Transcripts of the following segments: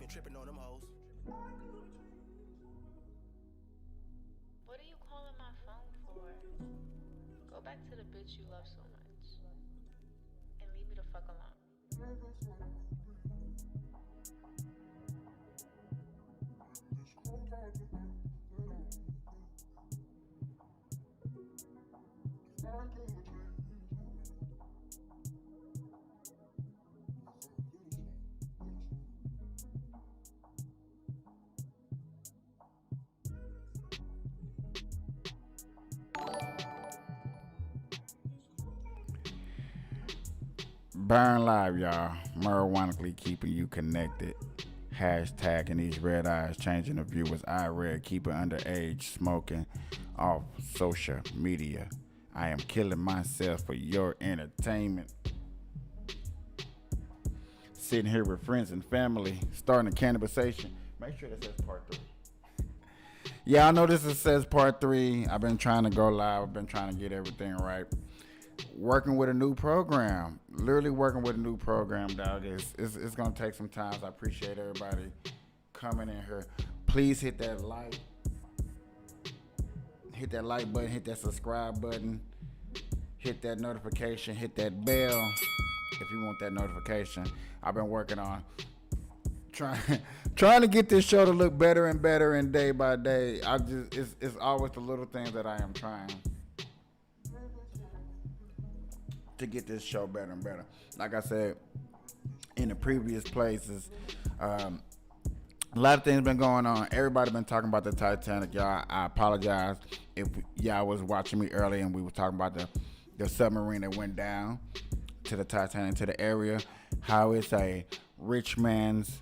been tripping on them hoes. What are you calling my phone for? Go back to the bitch you love so much. And leave me the fuck alone. Burn Live, y'all. Marijuanically keeping you connected. Hashtagging these red eyes, changing the viewers. I read, keeping underage, smoking off social media. I am killing myself for your entertainment. Sitting here with friends and family, starting a cannabisation. Make sure that says part 3. Yeah, I know this says part 3. I've been trying to go live. I've been trying to get everything right. Working with a new program, literally working with a new program, dog. It's gonna take some time. So I appreciate everybody coming in here. Please hit that like button, hit that subscribe button, hit that notification, hit that bell if you want that notification. I've been working on trying trying to get this show to look better and better, and day by day, it's always the little things that I am trying to get this show better and better. Like I said in the previous places, a lot of things been going on. Everybody been talking about the Titanic, y'all. I apologize if y'all was watching me earlier and we were talking about the submarine that went down to the Titanic, to the area. How it's a rich man's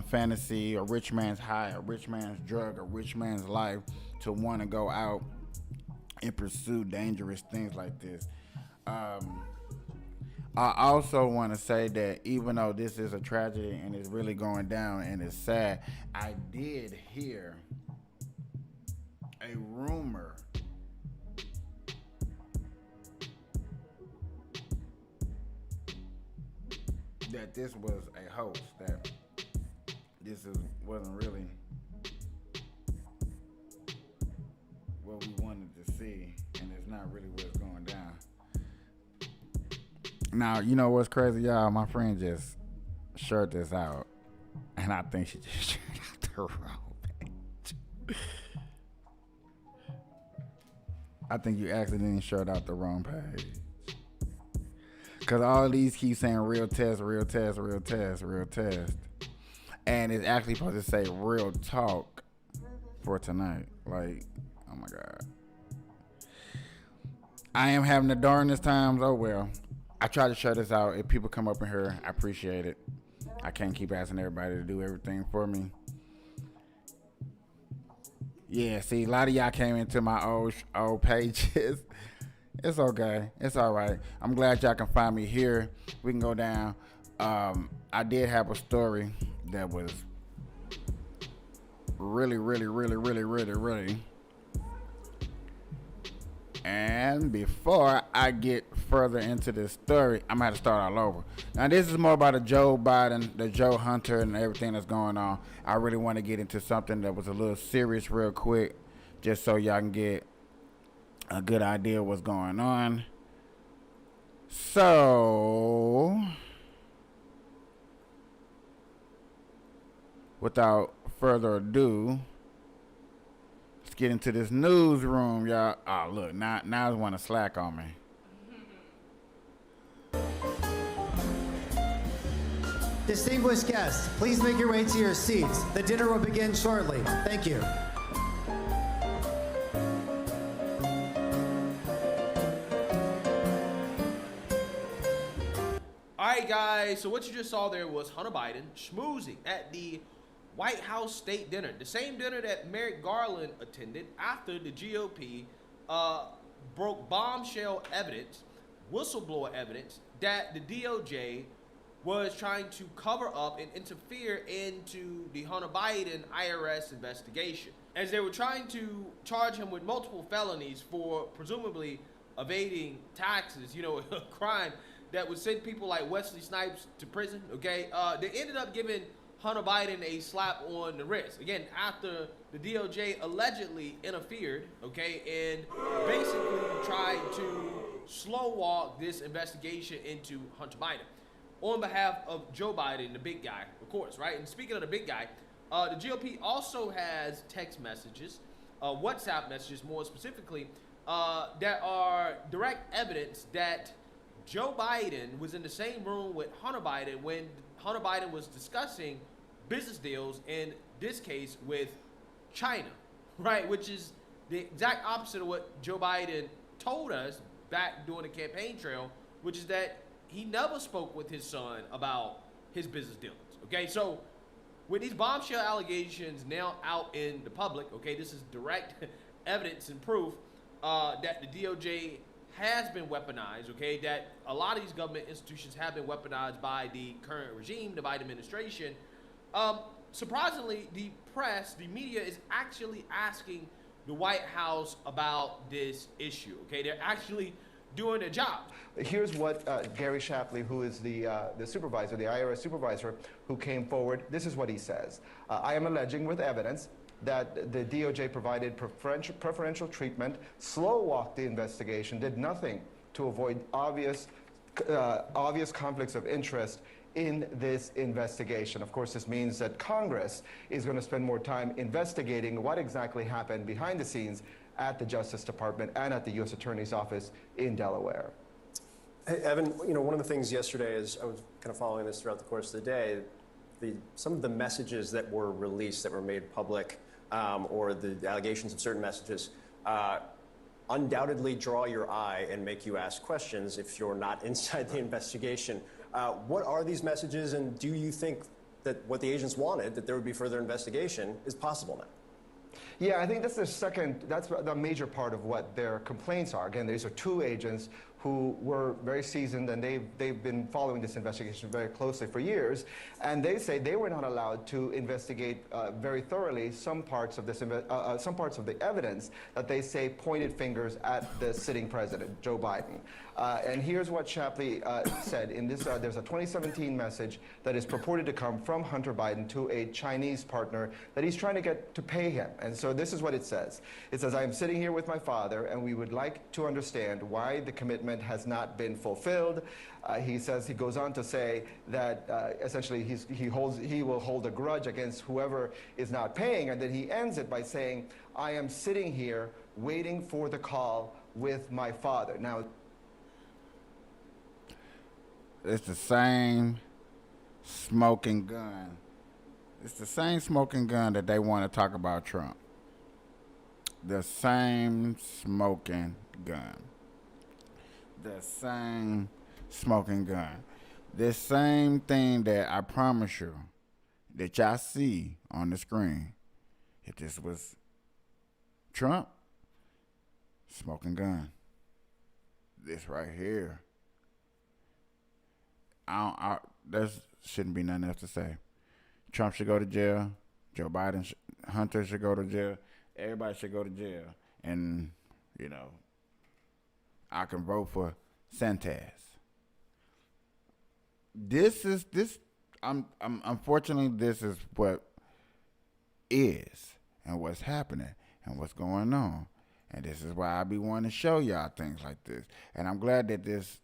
fantasy, a rich man's high, a rich man's drug, a rich man's life to want to go out and pursue dangerous things like this. I also want to say that even though this is a tragedy and it's really going down and it's sad, I did hear a rumor that this was a hoax, that wasn't really what we wanted to see, and it's not really what's going down. Now, you know what's crazy, y'all? My friend just shared this out, and I think she just shared out the wrong page. I think you accidentally shared out the wrong page. Because all these keep saying real test, real test, real test, real test. And it's actually supposed to say real talk for tonight. Like, oh my God. I am having the darndest times. Oh well. I try to share this out. If people come up in here, I appreciate it. I can't keep asking everybody to do everything for me. Yeah, see, a lot of y'all came into my old pages. It's okay. It's all right. I'm glad y'all can find me here. We can go down. I did have a story that was really, really, really, really, really, really. And before I get further into this story, I'm going to have to start all over. Now, this is more about the Joe Biden, the Joe Hunter, and everything that's going on. I really want to get into something that was a little serious real quick, just so y'all can get a good idea of what's going on. So, without further ado, let's get into this newsroom, y'all. Oh, look, now I want to slack on me. Distinguished guests, please make your way to your seats. The dinner will begin shortly. Thank you. Alright guys, so what you just saw there was Hunter Biden schmoozing at the White House state dinner. The same dinner that Merrick Garland attended after the GOP broke bombshell evidence, whistleblower evidence, that the DOJ was trying to cover up and interfere into the Hunter Biden IRS investigation, as they were trying to charge him with multiple felonies for presumably evading taxes, a crime that would send people like Wesley Snipes to prison, okay? They ended up giving Hunter Biden a slap on the wrist. Again, after the DOJ allegedly interfered, okay, and basically tried to slow walk this investigation into Hunter Biden on behalf of Joe Biden, the big guy, of course, right? And speaking of the big guy, the GOP also has text messages, WhatsApp messages more specifically, that are direct evidence that Joe Biden was in the same room with Hunter Biden when Hunter Biden was discussing business deals, in this case with China, right? Which is the exact opposite of what Joe Biden told us back during the campaign trail, which is that he never spoke with his son about his business dealings, okay? So with these bombshell allegations now out in the public, okay, this is direct evidence and proof that the DOJ has been weaponized, okay, that a lot of these government institutions have been weaponized by the current regime, the Biden administration. Surprisingly, the press, the media is actually asking the White House about this issue, okay? They're actually doing their job. Here's what Gary Shapley, who is the supervisor, the IRS supervisor, who came forward. This is what he says. I am alleging with evidence that the DOJ provided preferential treatment, slow-walked the investigation, did nothing to avoid obvious conflicts of interest in this investigation. Of course, this means that Congress is going to spend more time investigating what exactly happened behind the scenes at the Justice Department and at the U.S. Attorney's Office in Delaware. Hey, Evan, you know, one of the things yesterday is, I was kind of following this throughout the course of the day, some of the messages that were released, that were made public, or the allegations of certain messages, undoubtedly draw your eye and make you ask questions if you're not inside the investigation. What are these messages, and do you think that what the agents wanted, that there would be further investigation, is possible now? Yeah, I think that's the major part of what their complaints are. Again, these are two agents who were very seasoned, and they've been following this investigation very closely for years, and they say they were not allowed to investigate very thoroughly some parts of the evidence that they say pointed fingers at the sitting president, Joe Biden. And here's what Shapley said in this. There's a 2017 message that is purported to come from Hunter Biden to a Chinese partner that he's trying to get to pay him. And so this is what it says. It says, I am sitting here with my father, and we would like to understand why the commitment has not been fulfilled. He goes on to say that essentially he will hold a grudge against whoever is not paying, and then he ends it by saying, I am sitting here waiting for the call with my father. Now, it's the same smoking gun. It's the same smoking gun that they want to talk about Trump. The same smoking gun. The same smoking gun. The same thing that I promise you that y'all see on the screen. If this was Trump, smoking gun. This right here. There shouldn't be nothing else to say. Trump should go to jail. Joe Biden, Hunter should go to jail. Everybody should go to jail. And, you know, I can vote for Santos. Unfortunately, this is what is and what's happening and what's going on. And this is why I be wanting to show y'all things like this. And I'm glad that this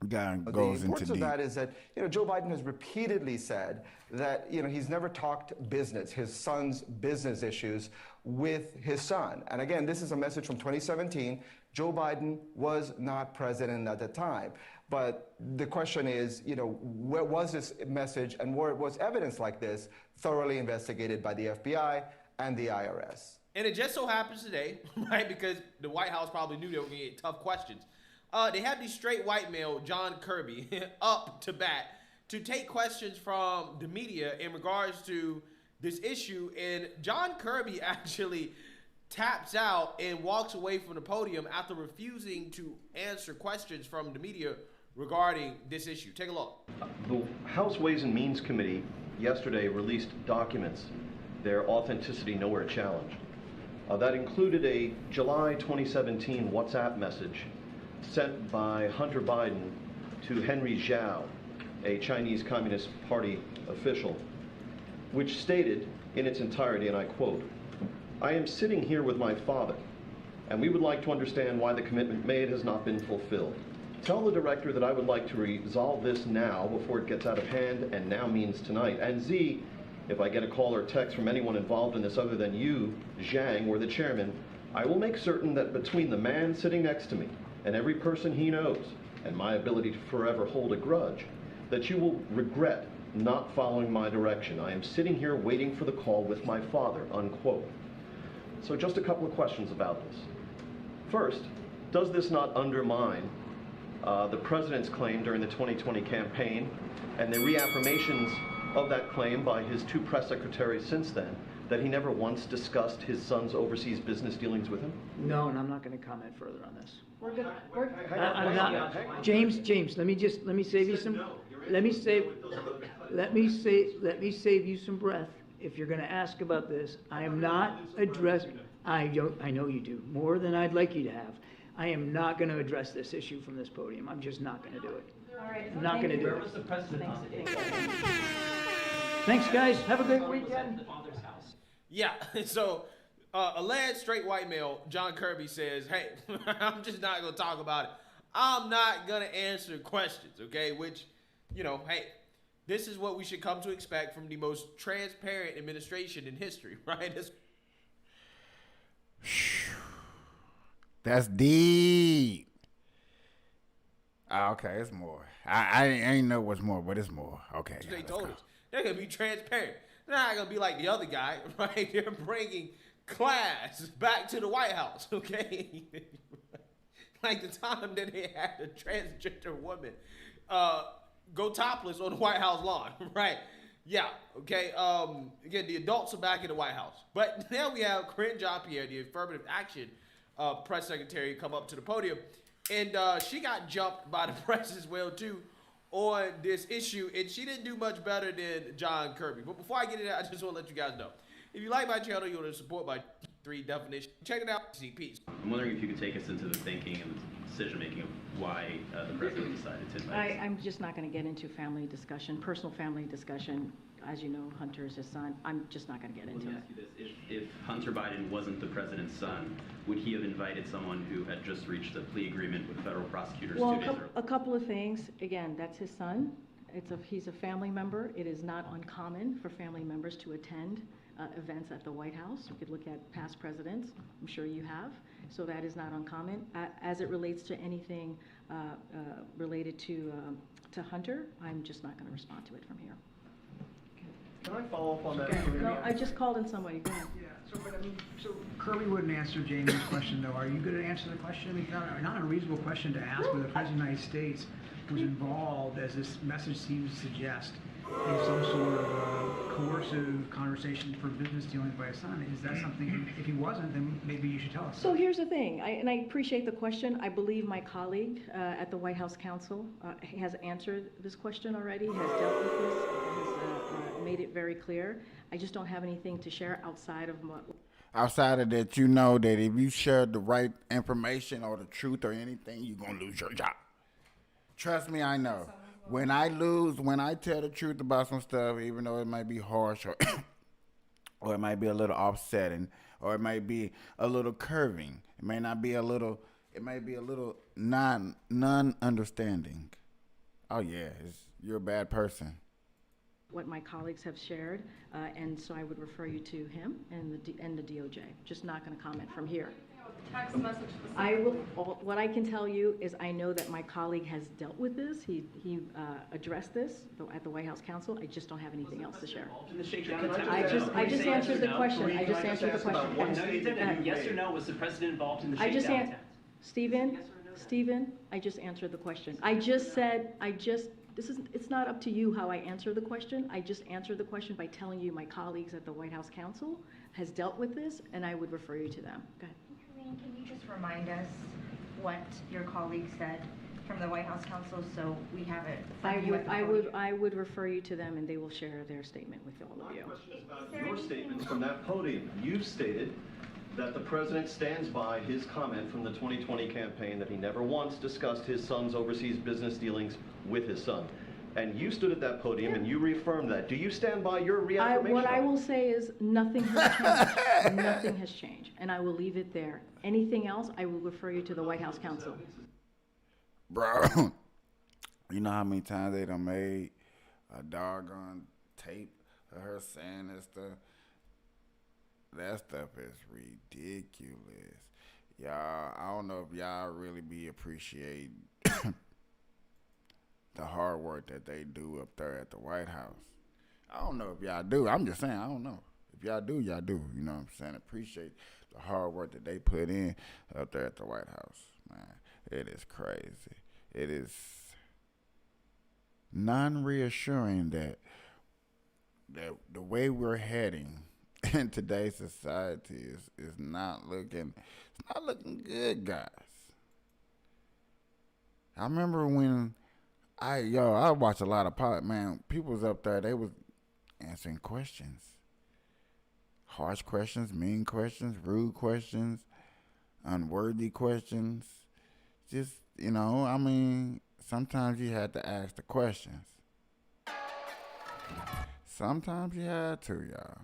guy goes into deep. The importance of that is that, you know, Joe Biden has repeatedly said that, you know, he's never talked business, his son's business issues with his son. And again, this is a message from 2017. Joe Biden was not president at the time. But the question is, you know, where was this message and where was evidence like this thoroughly investigated by the FBI and the IRS? And it just so happens today, right, because the White House probably knew they were going to get tough questions. They had the straight white male, John Kirby, up to bat to take questions from the media in regards to this issue. And John Kirby actually taps out and walks away from the podium after refusing to answer questions from the media regarding this issue. Take a look. The House Ways and Means Committee yesterday released documents, their authenticity nowhere challenged. That included a July 2017 WhatsApp message sent by Hunter Biden to Henry Zhao, a Chinese Communist Party official, which stated in its entirety, and I quote, "I am sitting here with my father, and we would like to understand why the commitment made has not been fulfilled. Tell the director that I would like to resolve this now before it gets out of hand, and now means tonight. And Z, if I get a call or text from anyone involved in this other than you, Zhang, or the chairman, I will make certain that between the man sitting next to me and every person he knows, and my ability to forever hold a grudge, that you will regret not following my direction. I am sitting here waiting for the call with my father," unquote. So just a couple of questions about this. First, does this not undermine the president's claim during the 2020 campaign and the reaffirmations of that claim by his two press secretaries since then, that he never once discussed his son's overseas business dealings with him? No, and I'm not going to comment further on this. We're good. I'm not. James, let me save you some. Let me save you some breath. If you're going to ask about this, I am not addressing. I know you do more than I'd like you to have. I am not going to address this issue from this podium. I'm just not going to do it. All right. I'm not going to do Where it. was the president on the day? Thanks, guys. Have a great weekend. The father's house. Yeah, so alleged straight white male John Kirby says, "Hey, I'm just not going to talk about it. I'm not going to answer questions," okay? Which, you know, hey, this is what we should come to expect from the most transparent administration in history, right? That's deep. Okay, it's more. I ain't know what's more, but it's more. Okay. They let's told go. us. They're going to be transparent. They're not going to be like the other guy, right? They're bringing class back to the White House, okay? Like the time that they had a transgender woman go topless on the White House lawn, right? Yeah, okay. Again, the adults are back in the White House. But now we have Karine Jean-Pierre, the affirmative action press secretary, come up to the podium. And she got jumped by the press as well, too, on this issue. And she didn't do much better than John Kirby. But before I get into that, I just want to let you guys know. If you like my channel, you want to support my 3 definition, check it out. See, peace. I'm wondering if you could take us into the thinking and the decision-making of why the president decided to invite us. I'm just not going to get into family discussion, personal family discussion. As you know, Hunter is his son. I'm just not going to get into Let me it. ask you this. If Hunter Biden wasn't the president's son, would he have invited someone who had just reached a plea agreement with federal prosecutors Well, 2 days earlier? a couple of things. Again, that's his son. He's a family member. It is not uncommon for family members to attend events at the White House. You could look at past presidents. I'm sure you have. So that is not uncommon. As it relates to anything related to Hunter, I'm just not going to respond to it from here. Can I follow up on that? No, I just called in somebody. Go ahead. Yeah, so Kirby wouldn't answer Jamie's question, though. Are you going to answer the question? I mean, not a reasonable question to ask whether the President of the United States was involved, as this message seems to suggest, in some sort of coercive conversation for business dealings by his son. Is that something, if he wasn't, then maybe you should tell us. So here's the thing, and I appreciate the question. I believe my colleague at the White House Counsel has answered this question already, has dealt with this, has made it very clear. I just don't have anything to share outside of what... Outside of that, you know that if you share the right information or the truth or anything, you're going to lose your job. Trust me, I know. When I tell the truth about some stuff, even though it might be harsh or or it might be a little offsetting, or it might be a little curving, it might be a little non-understanding. Oh yeah, you're a bad person. What my colleagues have shared, and so I would refer you to him and the DOJ. Just not going to comment from here. Text message. What I can tell you is I know that my colleague has dealt with this. He addressed this at the White House Counsel. I just don't have anything else to share. In the shakedown attempt? I just answered the question. I just answered the question. No, you didn't. Yes or no, was the president involved in the shakedown attempt? Stephen, I just answered the question. It's not up to you how I answer the question. I just answered the question by telling you my colleagues at the White House Counsel has dealt with this, and I would refer you to them. Go ahead. Can you just remind us what your colleague said from the White House Counsel so we have it? I would refer you to them and they will share their statement with all of you. My question is about your statements from that podium. You've stated that the president stands by his comment from the 2020 campaign that he never once discussed his son's overseas business dealings with his son. And you stood at that podium and you reaffirmed that. Do you stand by your reaffirmation? What I will say is nothing has changed. Nothing has changed, and I will leave it there. Anything else, I will refer you to the White House counsel. Bro, you know how many times they done made a doggone tape of her saying that stuff? That stuff is ridiculous. Y'all, I don't know if y'all really be appreciating the hard work that they do up there at the White House. I don't know if y'all do. I'm just saying, I don't know. If y'all do, y'all do. You know what I'm saying? Appreciate the hard work that they put in up there at the White House. Man, it is crazy. It is non-reassuring that the way we're heading in today's society is not looking good, guys. I remember when I watch a lot of politics, man. People was up there, they was answering questions. Harsh questions, mean questions, rude questions, unworthy questions. Just, I mean, sometimes you had to ask the questions. Sometimes you had to, y'all.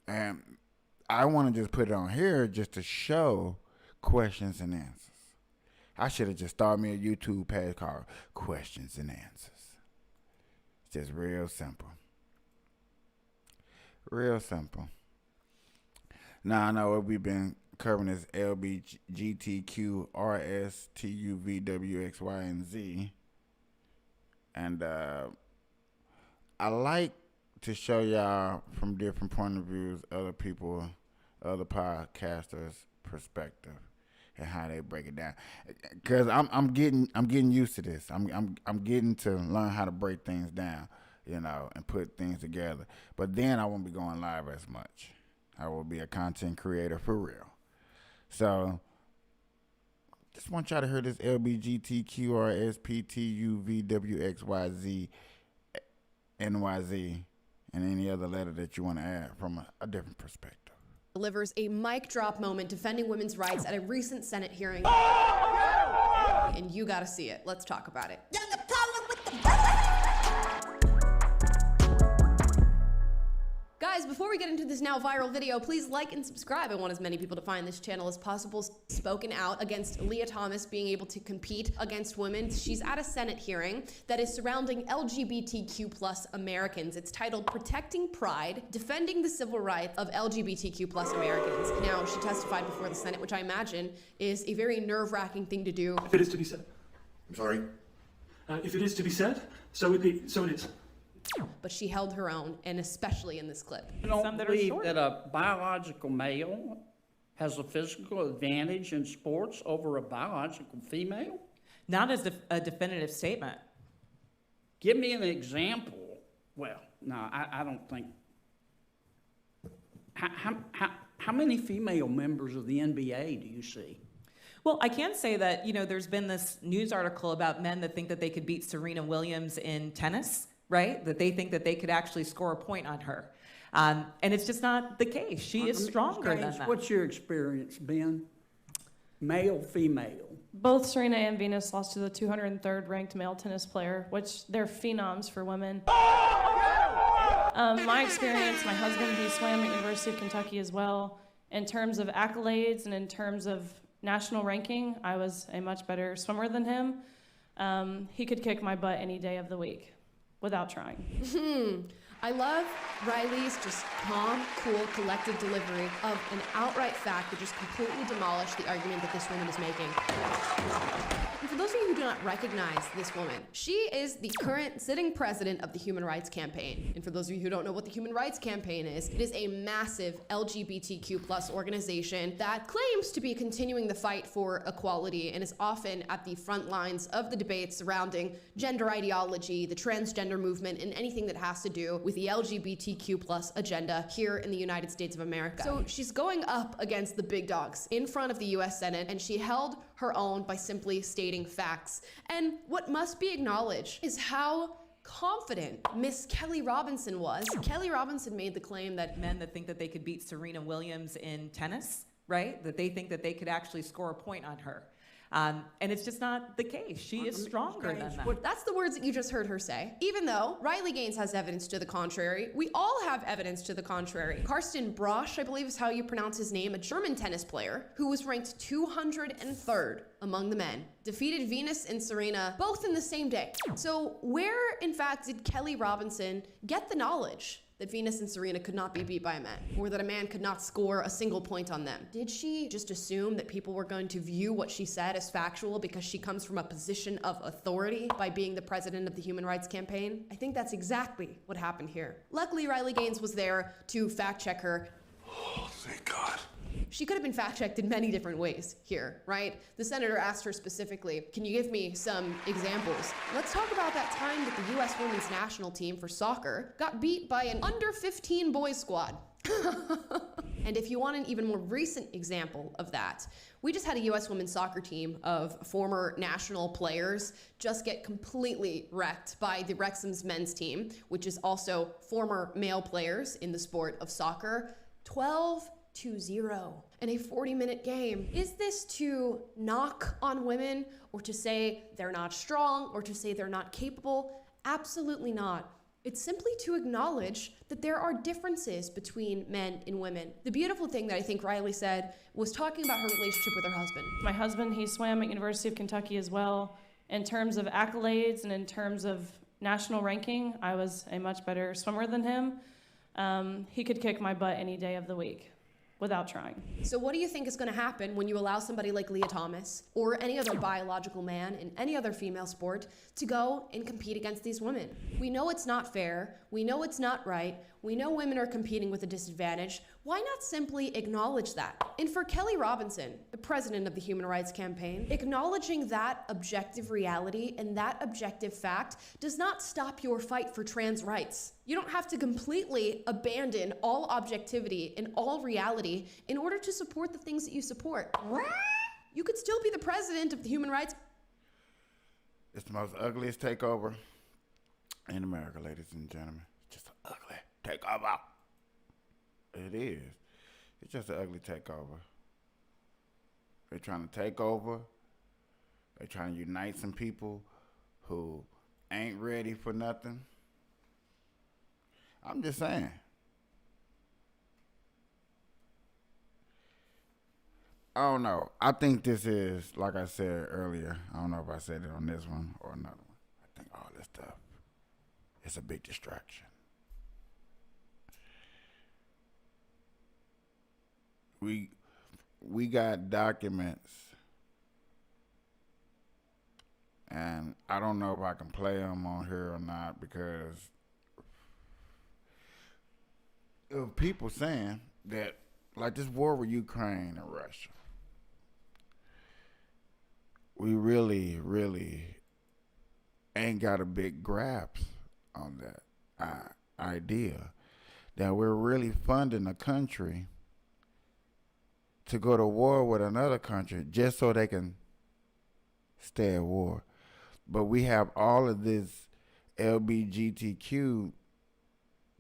And I want to just put it on here just to show questions and answers. I should have just started me a YouTube page called Questions and Answers. It's just real simple. Real simple. Now I know what we've been covering is LBGTQ, RS, TUV, WXY, and Z. And I like to show y'all from different point of views, other people, other podcasters' perspective and how they break it down. Cause I'm getting used to this. I'm getting to learn how to break things down, and put things together. But then I won't be going live as much. I will be a content creator for real. So just want y'all to hear this LBGTQRSPTUVWXYZ NYZ and any other letter that you want to add from a different perspective. Delivers a mic drop moment defending women's rights at a recent Senate hearing. And you gotta see it. Let's talk about it. Guys, before we get into this now viral video, please like and subscribe. I want as many people to find this channel as possible. Spoken out against Leah Thomas being able to compete against women. She's at a Senate hearing that is surrounding LGBTQ+ Americans. It's titled Protecting Pride, Defending the Civil Rights of LGBTQ+ Americans. Now, she testified before the Senate, which I imagine is a very nerve-wracking thing to do. If it is to be said. I'm sorry? If it is to be said, so it is. But she held her own, and especially in this clip. You don't believe that a biological male has a physical advantage in sports over a biological female? Not as a definitive statement. Give me an example. Well, no, I don't think. How many female members of the NBA do you see? Well, I can say that, there's been this news article about men that think that they could beat Serena Williams in tennis. Right? That they think that they could actually score a point on her. And it's just not the case. She is stronger than that. What's your experience, Ben? Male, female? Both Serena and Venus lost to the 203rd ranked male tennis player, which they're phenoms for women. My experience, my husband, he swam at University of Kentucky as well. In terms of accolades and in terms of national ranking, I was a much better swimmer than him. He could kick my butt any day of the week. Without trying. I love Riley's just calm, cool, collected delivery of an outright fact that just completely demolished the argument that this woman is making. And for those of you who do not recognize this woman, she is the current sitting president of the Human Rights Campaign. And for those of you who don't know what the Human Rights Campaign is, it is a massive LGBTQ+ organization that claims to be continuing the fight for equality and is often at the front lines of the debates surrounding gender ideology, the transgender movement, and anything that has to do with the LGBTQ+ agenda here in the United States of America. So she's going up against the big dogs in front of the US Senate, and she held her own by simply stating facts. And what must be acknowledged is how confident Miss Kelly Robinson was. Kelly Robinson made the claim that men that think that they could beat Serena Williams in tennis, right? That they think that they could actually score a point on her. And it's just not the case. She is stronger than that. That's the words that you just heard her say. Even though Riley Gaines has evidence to the contrary, we all have evidence to the contrary. Karsten Brosch, I believe is how you pronounce his name, a German tennis player who was ranked 203rd among the men, defeated Venus and Serena both in the same day. So where, in fact, did Kelly Robinson get the knowledge that Venus and Serena could not be beat by a man, or that a man could not score a single point on them? Did she just assume that people were going to view what she said as factual because she comes from a position of authority by being the president of the Human Rights Campaign? I think that's exactly what happened here. Luckily, Riley Gaines was there to fact check her. Oh, thank God. She could have been fact-checked in many different ways here, right? The senator asked her specifically, can you give me some examples? Let's talk about that time that the U.S. women's national team for soccer got beat by an under-15 boys squad. And if you want an even more recent example of that, we just had a U.S. women's soccer team of former national players just get completely wrecked by the Wrexham's men's team, which is also former male players in the sport of soccer. 12-0 in a 40-minute game. Is this to knock on women, or to say they're not strong, or to say they're not capable? Absolutely not. It's simply to acknowledge that there are differences between men and women. The beautiful thing that I think Riley said was talking about her relationship with her husband. My husband, he swam at University of Kentucky as well. In terms of accolades and in terms of national ranking, I was a much better swimmer than him. He could kick my butt any day of the week without trying. So what do you think is going to happen when you allow somebody like Leah Thomas or any other biological man in any other female sport to go and compete against these women? We know it's not fair. We know it's not right. We know women are competing with a disadvantage. Why not simply acknowledge that? And for Kelly Robinson, the president of the Human Rights Campaign, acknowledging that objective reality and that objective fact does not stop your fight for trans rights. You don't have to completely abandon all objectivity and all reality in order to support the things that you support. You could still be the president of the Human Rights. It's the most ugliest takeover in America, ladies and gentlemen. It's just an ugly takeover. It is. It's just an ugly takeover. They're trying to take over. They're trying to unite some people who ain't ready for nothing. I'm just saying. I don't know. I think this is, like I said earlier, I don't know if I said it on this one or another one. I think all this stuff is a big distraction. We got documents, and I don't know if I can play them on here or not, because of people saying that, like this war with Ukraine and Russia, we really, really ain't got a big grasp on that idea that we're really funding a country to go to war with another country just so they can stay at war. But we have all of this LGBTQ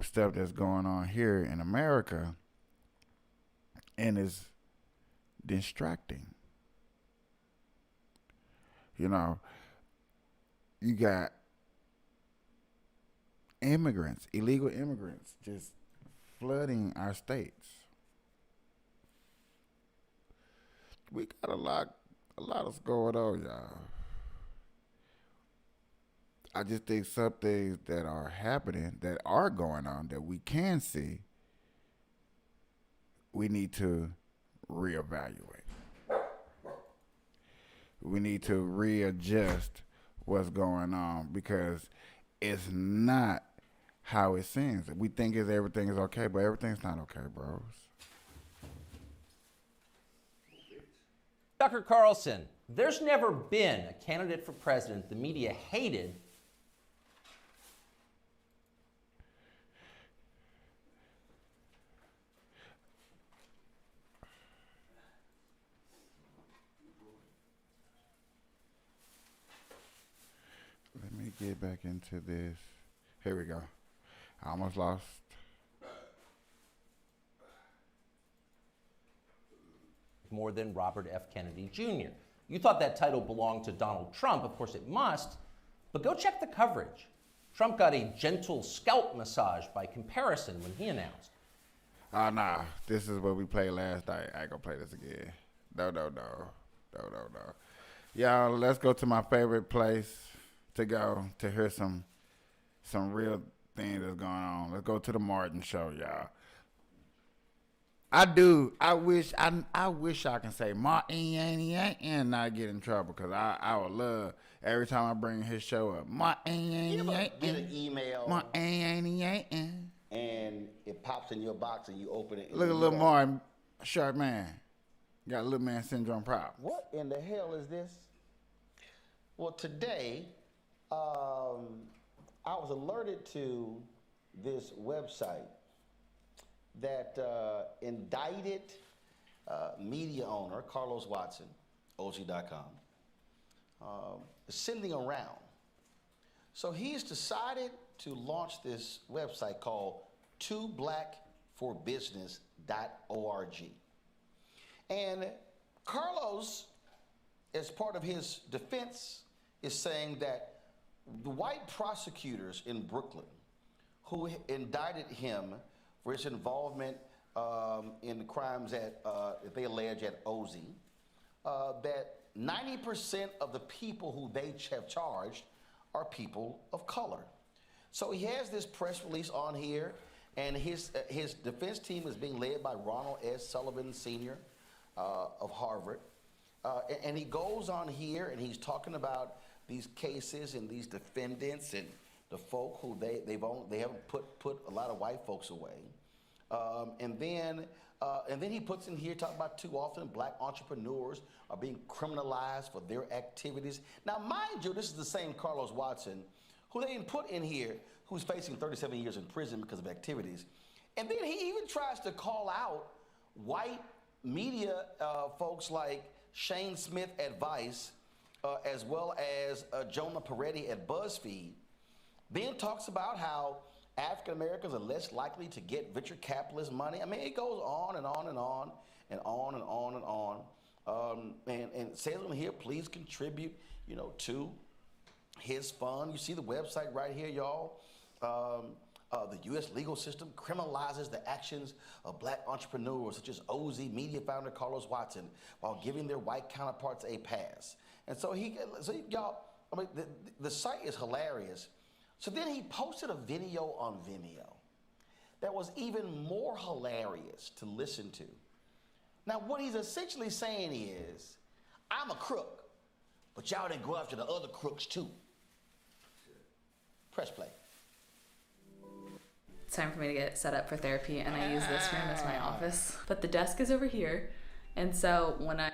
stuff that's going on here in America, and it's distracting. You know, you got immigrants, illegal immigrants, just flooding our states. We got a lot is going on, y'all. I just think some things that are happening, that are going on, that we can see, we need to reevaluate. We need to readjust what's going on, because it's not how it seems. We think everything is okay, but everything's not okay, bros. Tucker Carlson, there's never been a candidate for president the media hated Let me get back into this. Here we go. I almost lost. more than Robert F. Kennedy Jr. You thought that title belonged to Donald Trump. Of course it must, but go check the coverage. Trump got a gentle scalp massage by comparison when he announced. Oh, nah. This is what we played last night. I ain't gonna play this again. No. Y'all, let's go to my favorite place to go to hear some real things that's going on. Let's go to the Martin Show, y'all. I wish I can say Martin and not get in trouble, because I would love every time I bring his show up. Martin Get an email Martin and it pops in your box and you open it. Look at little Martin, short man. Got a little man syndrome problem. What in the hell is this? Well, today, I was alerted to this website that indicted media owner Carlos Watson, OG.com, is sending around. So he's decided to launch this website called twoblackforbusiness.org. And Carlos, as part of his defense, is saying that the white prosecutors in Brooklyn who indicted him for his involvement in the crimes that they allege at OZ, that 90% of the people who they have charged are people of color. So he has this press release on here, and his defense team is being led by Ronald S. Sullivan, Sr. Of Harvard. And he goes on here and he's talking about these cases and these defendants and the folk who they haven't put a lot of white folks away. And then he puts in here talking about too often black entrepreneurs are being criminalized for their activities. Now, mind you, this is the same Carlos Watson who they didn't put in here, who's facing 37 years in prison because of activities. And then he even tries to call out white media folks like Shane Smith at Vice, as well as Jonah Peretti at BuzzFeed. Then talks about how African Americans are less likely to get venture capitalist money. I mean, it goes on and on and on and on and on and on. And it says on here, please contribute, to his fund. You see the website right here, y'all. The U.S. legal system criminalizes the actions of black entrepreneurs such as OZ Media founder Carlos Watson while giving their white counterparts a pass. And so y'all, I mean, the site is hilarious. So then he posted a video on Vimeo that was even more hilarious to listen to. Now, what he's essentially saying is, I'm a crook, but y'all didn't go after the other crooks too. Press play. It's time for me to get set up for therapy, and I use this room as my office. But the desk is over here, and so when I...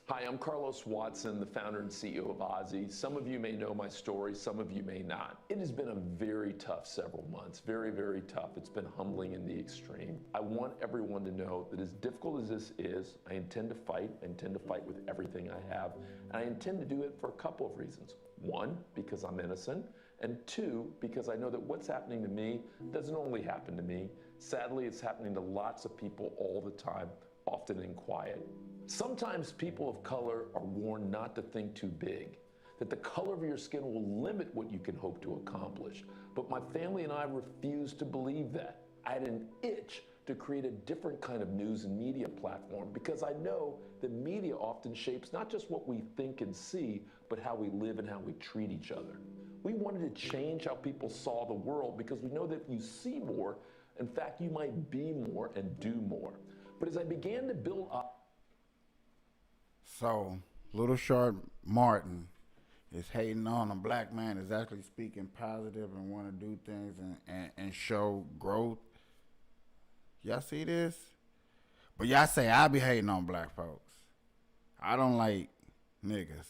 Hi, I'm Carlos Watson, the founder and CEO of Ozzy. Some of you may know my story, some of you may not. It has been a very tough several months, very, very tough. It's been humbling in the extreme. I want everyone to know that as difficult as this is, I intend to fight. I intend to fight with everything I have. And I intend to do it for a couple of reasons. One, because I'm innocent. And two, because I know that what's happening to me doesn't only happen to me. Sadly, it's happening to lots of people all the time, often in quiet. Sometimes people of color are warned not to think too big, that the color of your skin will limit what you can hope to accomplish. But my family and I refused to believe that. I had an itch to create a different kind of news and media platform because I know that media often shapes not just what we think and see, but how we live and how we treat each other. We wanted to change how people saw the world because we know that if you see more, in fact, you might be more and do more. But as I began to build up, so, little short Martin is hating on a black man is actually speaking positive and want to do things and show growth. Y'all see this? But y'all say I be hating on black folks. I don't like niggas.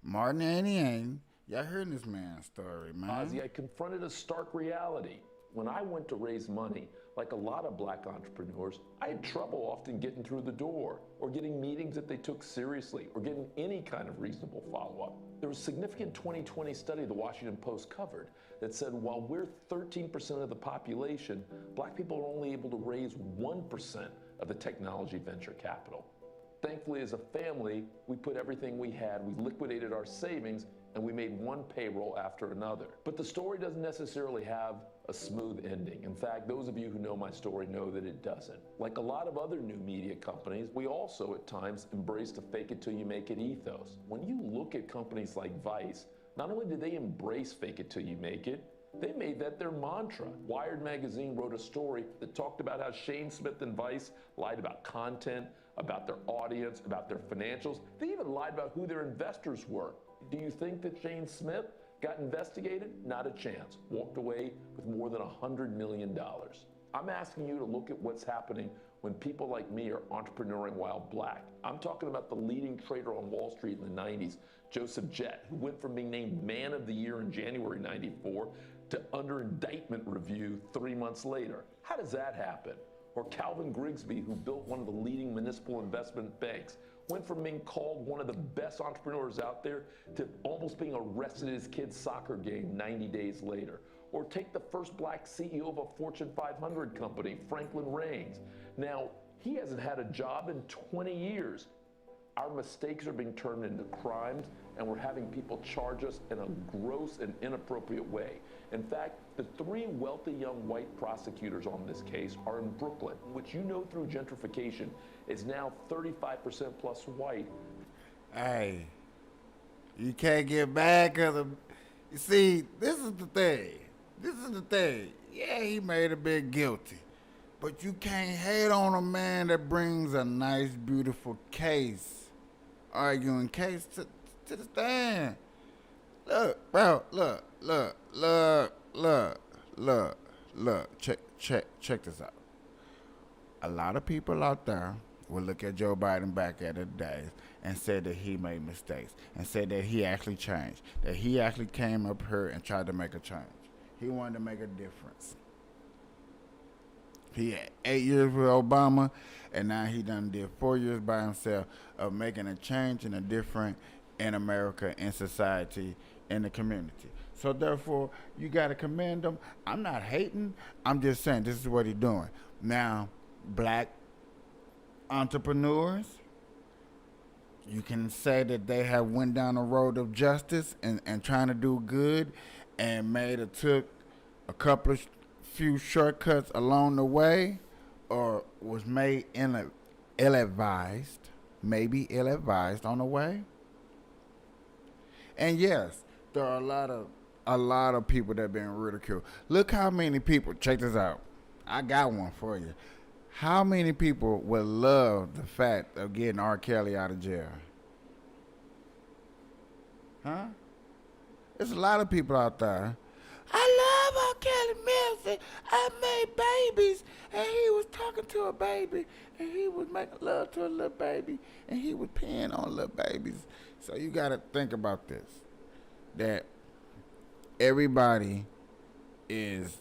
Martin ain't. Y'all heard this man's story, man. Ozzy, I confronted a stark reality. When I went to raise money, Like a lot of black entrepreneurs, I had trouble often getting through the door, or getting meetings that they took seriously, or getting any kind of reasonable follow-up. There was a significant 2020 study the Washington Post covered that said while we're 13% of the population, black people are only able to raise 1% of the technology venture capital. Thankfully, as a family, we put everything we had, we liquidated our savings, and we made one payroll after another. But the story doesn't necessarily have a smooth ending. In fact, those of you who know my story know that it doesn't. Like a lot of other new media companies, we also at times embrace the fake it till you make it ethos. When you look at companies like Vice, not only did they embrace fake it till you make it, they made that their mantra. Wired magazine wrote a story that talked about how Shane Smith and Vice lied about content, about their audience, about their financials. They even lied about who their investors were. Do you think that Shane Smith got investigated? Not a chance. Walked away with more than $100 million. I'm asking you to look at what's happening when people like me are entrepreneuring while black. I'm talking about the leading trader on Wall Street in the 90s, Joseph Jett, who went from being named Man of the Year in January '94 to under indictment review 3 months later. How does that happen? Or Calvin Grigsby, who built one of the leading municipal investment banks, went from being called one of the best entrepreneurs out there to almost being arrested at his kid's soccer game 90 days later. Or take the first black CEO of a Fortune 500 company, Franklin Raines. Now, he hasn't had a job in 20 years. Our mistakes are being turned into crimes, and we're having people charge us in a gross and inappropriate way. In fact, the 3 wealthy young white prosecutors on this case are in Brooklyn, which you know through gentrification is now 35% plus white. Hey, you can't get mad because you see, this is the thing. Yeah, he may have been guilty, but you can't hate on a man that brings a nice, beautiful case, arguing case to the stand. Look, bro, look, check this out. A lot of people out there will look at Joe Biden back at the days and said that he made mistakes and said that he actually changed, that he actually came up here and tried to make a change. He wanted to make a difference. He had 8 years with Obama, and now he done did 4 years by himself of making a change and a difference in America, in society, in the community. So therefore, you got to commend him. I'm not hating. I'm just saying this is what he's doing. Now, black entrepreneurs, you can say that they have went down the road of justice and trying to do good and took a couple of few shortcuts along the way, or was made ill-advised on the way. And yes, there are a lot of people that have been ridiculed. Look how many people, check this out. I got one for you. How many people would love the fact of getting R. Kelly out of jail? Huh? There's a lot of people out there. I love R. Kelly music. I made babies, and he was talking to a baby, and he was making love to a little baby, and he was peeing on little babies. So you got to think about this, that everybody is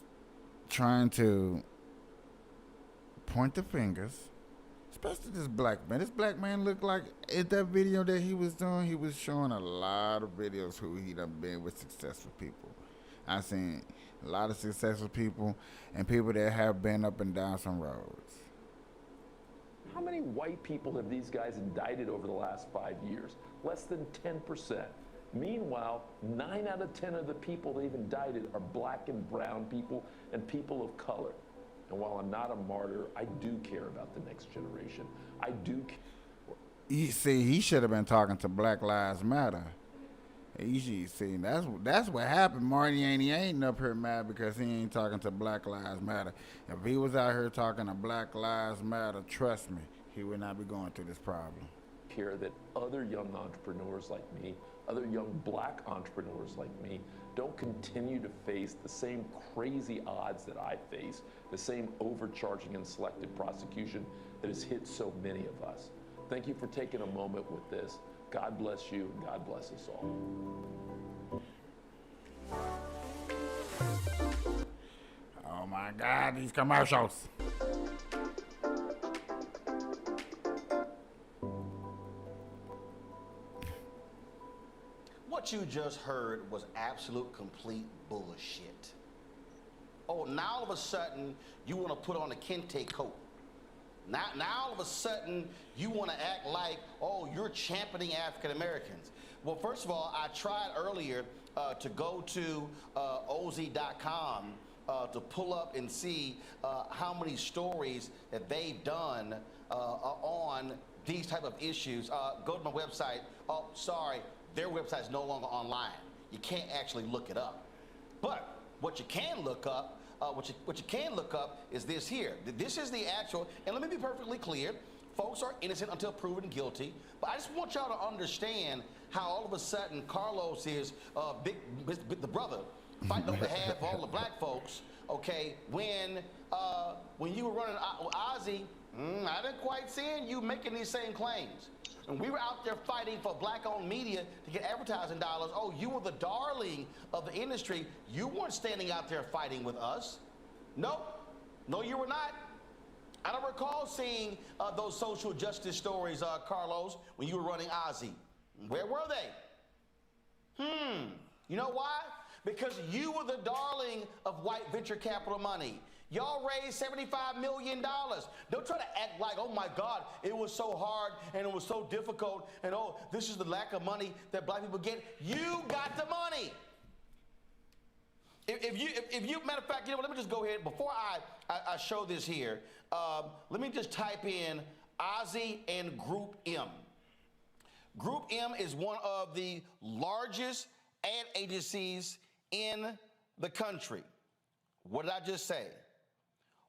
trying to point the fingers, especially this black man. This black man looked like, in that video that he was doing, he was showing a lot of videos who he done been with successful people. I've seen a lot of successful people and people that have been up and down some roads. How many white people have these guys indicted over the last 5 years? Less than 10%. Meanwhile, 9 out of 10 of the people they've indicted are black and brown people and people of color. And while I'm not a martyr, I do care about the next generation. I do care. You see, he should have been talking to Black Lives Matter. You see, that's what happened. Marty ain't up here mad because he ain't talking to Black Lives Matter. If he was out here talking to Black Lives Matter, trust me, he would not be going through this problem. Care that other young entrepreneurs like me, other young black entrepreneurs like me, don't continue to face the same crazy odds that I face, the same overcharging and selective prosecution that has hit so many of us. Thank you for taking a moment with this. God bless you, and God bless us all. Oh my God, these commercials. What you just heard was absolute complete bullshit. Oh, now all of a sudden you want to put on a kente coat. Now all of a sudden you want to act like, oh, you're championing African Americans. Well, first of all, I tried earlier to go to OZ.com to pull up and see how many stories that they've done on these type of issues. Go to my website. Oh, sorry, their website's no longer online. You can't actually look it up. But what you can look up, what you can look up is this here. This is the actual, and let me be perfectly clear, folks are innocent until proven guilty, but I just want y'all to understand how all of a sudden Carlos is the brother fighting on behalf of all the black folks, okay, when you were running Ozzy, I didn't quite see you making these same claims. And we were out there fighting for black-owned media to get advertising dollars. Oh, you were the darling of the industry. You weren't standing out there fighting with us. Nope. No, you were not. I don't recall seeing those social justice stories, Carlos, when you were running Ozzy. Where were they? You know why? Because you were the darling of white venture capital money. Y'all raised $75 million. Don't try to act like, oh my God, it was so hard and it was so difficult and oh, this is the lack of money that black people get. You got the money. If you, matter of fact, you know what, let me just go ahead, before I show this here, let me just type in Ozzy and Group M. Group M is one of the largest ad agencies in the country. What did I just say?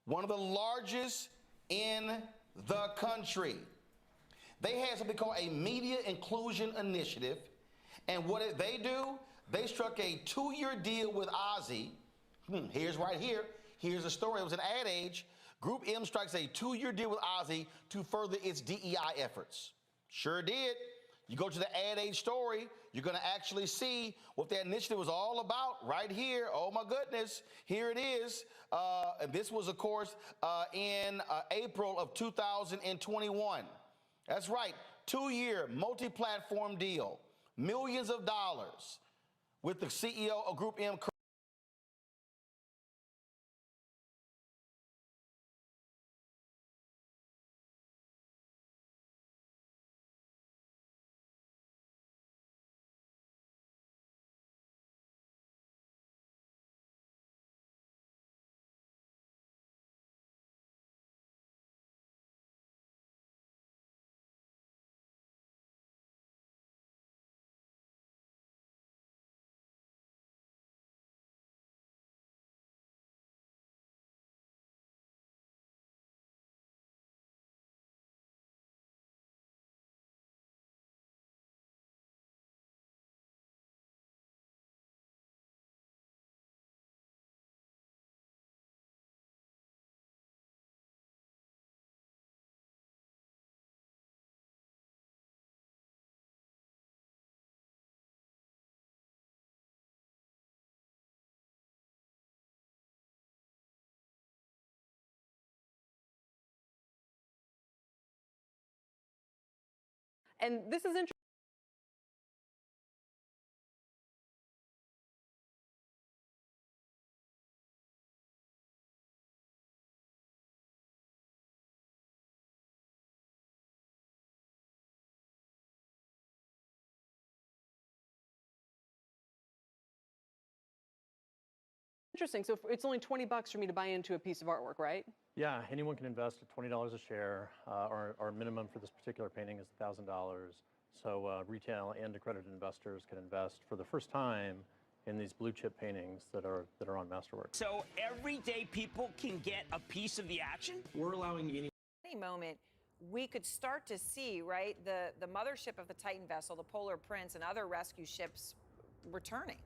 One of the largest in the country. They had something called a Media Inclusion Initiative, and what did they do? They struck a 2-year deal with Ozzy. Here's right here. Here's the story. It was an Ad Age. Group M strikes a 2-year deal with Ozzy to further its DEI efforts. Sure did. You go to the Ad Age story, you're going to actually see what that initiative was all about right here. Oh, my goodness. Here it is. And this was, of course, in April of 2021. That's right. 2-year multi-platform deal. Millions of dollars with the CEO of Group M. And this is interesting. Interesting. So it's only $20 for me to buy into a piece of artwork, right? Yeah, anyone can invest at $20 a share. Our minimum for this particular painting is $1,000. So retail and accredited investors can invest for the first time in these blue chip paintings that are on Masterworks. So everyday people can get a piece of the action? We're allowing Any moment, we could start to see, right, the mothership of the Titan vessel, the Polar Prince, and other rescue ships returning.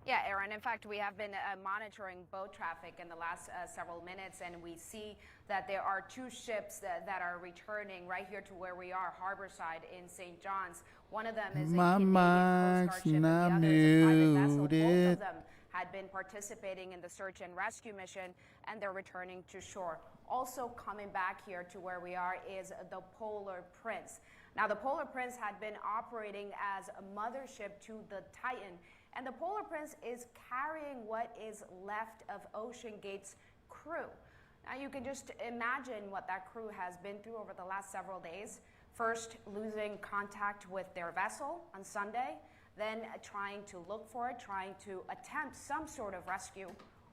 Yeah, Aaron, in fact, we have been monitoring boat traffic in the last several minutes, and we see that there are 2 ships that are returning right here to where we are, Harborside in St. John's. One of them is a Canadian Coast Guard ship, and the other is a private vessel. Both of them had been participating in the search and rescue mission, and they're returning to shore. Also coming back here to where we are is the Polar Prince. Now, the Polar Prince had been operating as a mothership to the Titan, and the Polar Prince is carrying what is left of OceanGate's crew. Now, you can just imagine what that crew has been through over the last several days. First, losing contact with their vessel on Sunday, then trying to look for it, trying to attempt some sort of rescue,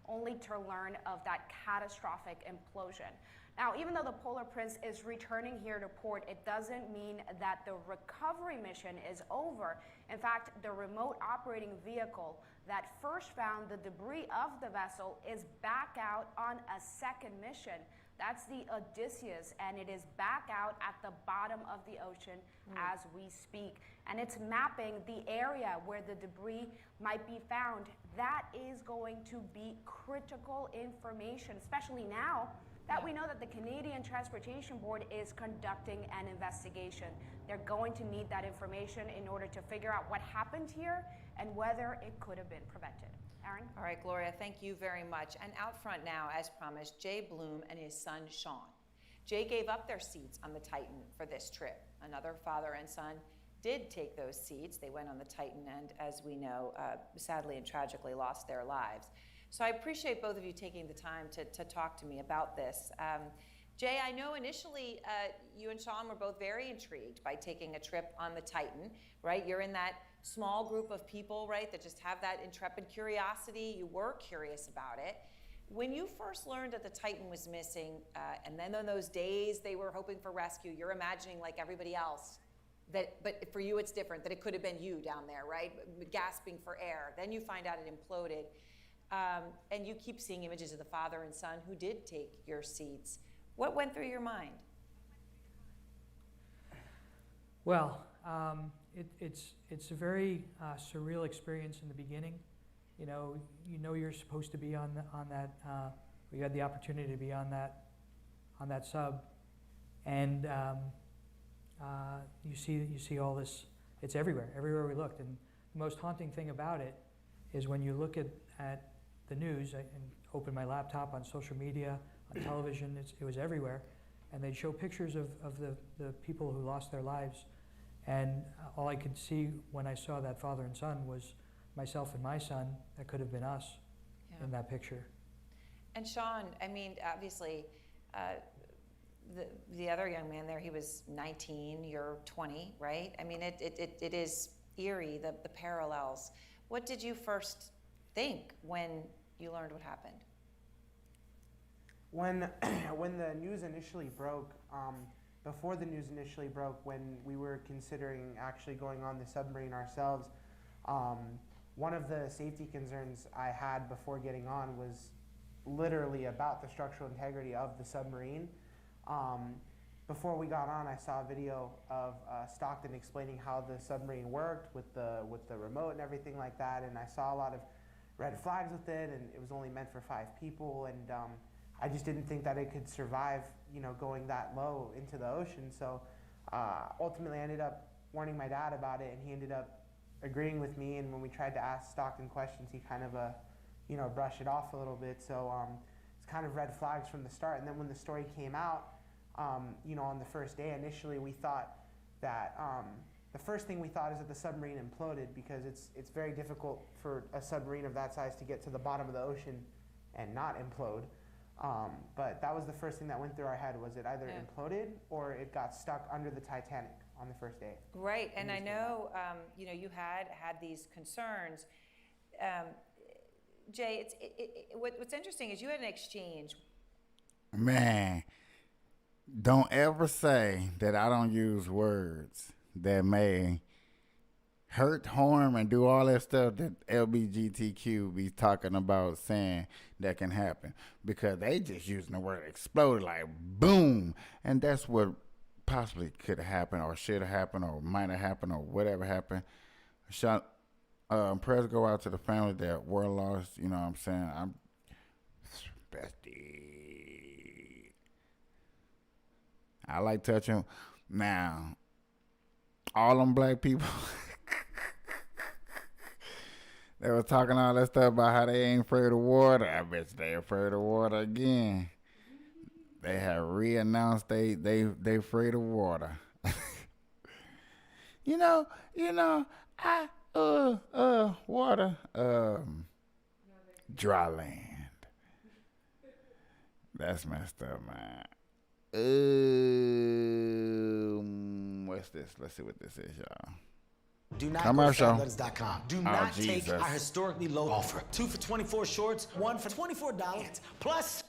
only to learn of that catastrophic implosion. Now, even though the Polar Prince is returning here to port, it doesn't mean that the recovery mission is over. In fact, the remote operating vehicle that first found the debris of the vessel is back out on a second mission. That's the Odysseus, and it is back out at the bottom of the ocean as we speak. And it's mapping the area where the debris might be found. That is going to be critical information, especially now that we know that the Canadian Transportation Board is conducting an investigation. They're going to need that information in order to figure out what happened here and whether it could have been prevented. Aaron? All right, Gloria, thank you very much. And out front now, as promised, Jay Bloom and his son, Sean. Jay gave up their seats on the Titan for this trip. Another father and son did take those seats. They went on the Titan and, as we know, sadly and tragically lost their lives. So I appreciate both of you taking the time to talk to me about this. Jay, I know initially you and Sean were both very intrigued by taking a trip on the Titan, right? You're in that small group of people, right, that just have that intrepid curiosity. You were curious about it. When you first learned that the Titan was missing, and then on those days they were hoping for rescue, you're imagining like everybody else, but for you it's different, that it could have been you down there, right, gasping for air. Then you find out it imploded. And you keep seeing images of the father and son who did take your seats. What went through your mind? Well, it's a very surreal experience in the beginning. You know you're supposed to be on that. We had the opportunity to be on that sub, and you see all this. It's everywhere we looked. And the most haunting thing about it is when you look at the news and open my laptop, on social media, on television, it was everywhere, and they'd show pictures of the people who lost their lives, and all I could see when I saw that father and son was myself and my son. That could have been us in that picture. And Sean, I mean, obviously, the other young man there, he was 19, you're 20, right? I mean, it is eerie, the parallels. What did you first think when you learned what happened? When the news initially broke, before the news initially broke, when we were considering actually going on the submarine ourselves, one of the safety concerns I had before getting on was literally about the structural integrity of the submarine. Before we got on, I saw a video of Stockton explaining how the submarine worked with the remote and everything like that, and I saw a lot of red flags with it, and it was only meant for 5 people, and I just didn't think that it could survive, going that low into the ocean. So ultimately, I ended up warning my dad about it, and he ended up agreeing with me. And when we tried to ask Stockton questions, he kind of, brushed it off a little bit. So it's kind of red flags from the start. And then when the story came out, on the first day, initially we thought that the first thing we thought is that the submarine imploded, because it's very difficult for a submarine of that size to get to the bottom of the ocean and not implode. But that was the first thing that went through our head, was it either imploded or it got stuck under the Titanic on the first day. Right, and I know, you had these concerns. Jay, what's interesting is you had an exchange. Man, don't ever say that I don't use words that may hurt, harm, and do all that stuff that LGBTQ be talking about, saying that can happen, because they just using the word exploded, like boom, and that's what possibly could have happened or should have happened or might have happened or whatever happened. Prayers go out to the family that were lost. You know what I'm saying? I'm bestie. I like touching. Now, all them black people They were talking all that stuff about how they ain't afraid of water. I bet they afraid of water again. They have re-announced they afraid of water. you know, water, dry land. That's messed up, man. What's this? Let's see what this is, y'all. Do not Commercial. go to fatletters.com. Do Oh, not take Jesus. our historically low offer. 2 for 24 shorts, 1 for $24. Plus,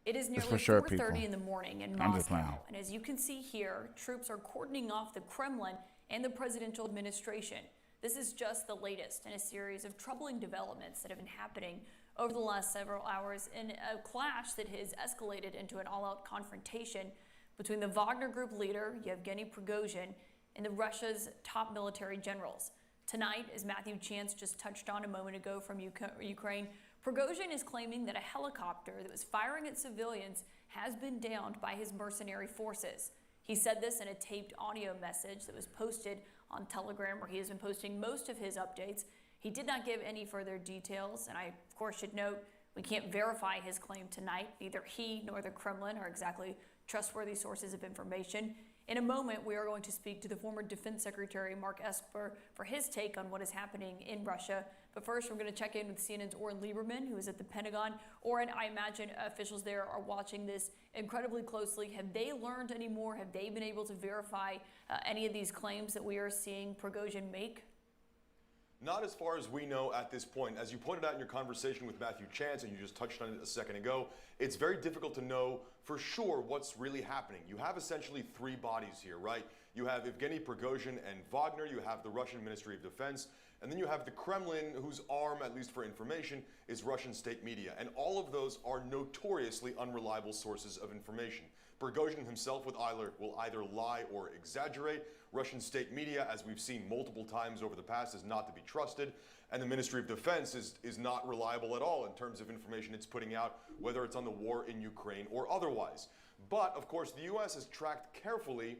it is It's nearly for short 4:30 people. in the morning in I'm just playing. Moscow, and as you can see here, troops are cordoning off the Kremlin and the presidential administration. This is just the latest in a series of troubling developments that have been happening over the last several hours in a clash that has escalated into an all-out confrontation between the Wagner Group leader, Yevgeny Prigozhin, and Russia's top military generals. Tonight, as Matthew Chance just touched on a moment ago from Ukraine, Prigozhin is claiming that a helicopter that was firing at civilians has been downed by his mercenary forces. He said this in a taped audio message that was posted on Telegram, where he has been posting most of his updates. He did not give any further details, and I, of course, should note we can't verify his claim tonight. Neither he nor the Kremlin are exactly trustworthy sources of information. In a moment, we are going to speak to the former Defense Secretary, Mark Esper, for his take on what is happening in Russia. But first, we're going to check in with CNN's Oren Lieberman, who is at the Pentagon. Oren, I imagine officials there are watching this incredibly closely. Have they learned any more? Have they been able to verify any of these claims that we are seeing Prigozhin make? Not as far as we know at this point. As you pointed out in your conversation with Matthew Chance, and you just touched on it a second ago, it's very difficult to know for sure what's really happening. You have essentially three bodies here, right? You have Evgeny Prigozhin and Wagner, you have the Russian Ministry of Defense, and then you have the Kremlin, whose arm, at least for information, is Russian state media. And all of those are notoriously unreliable sources of information. Prigozhin himself will either lie or exaggerate. Russian state media, as we've seen multiple times over the past, is not to be trusted. And the Ministry of Defense is not reliable at all in terms of information it's putting out, whether it's on the war in Ukraine or otherwise. But, of course, the U.S. has tracked carefully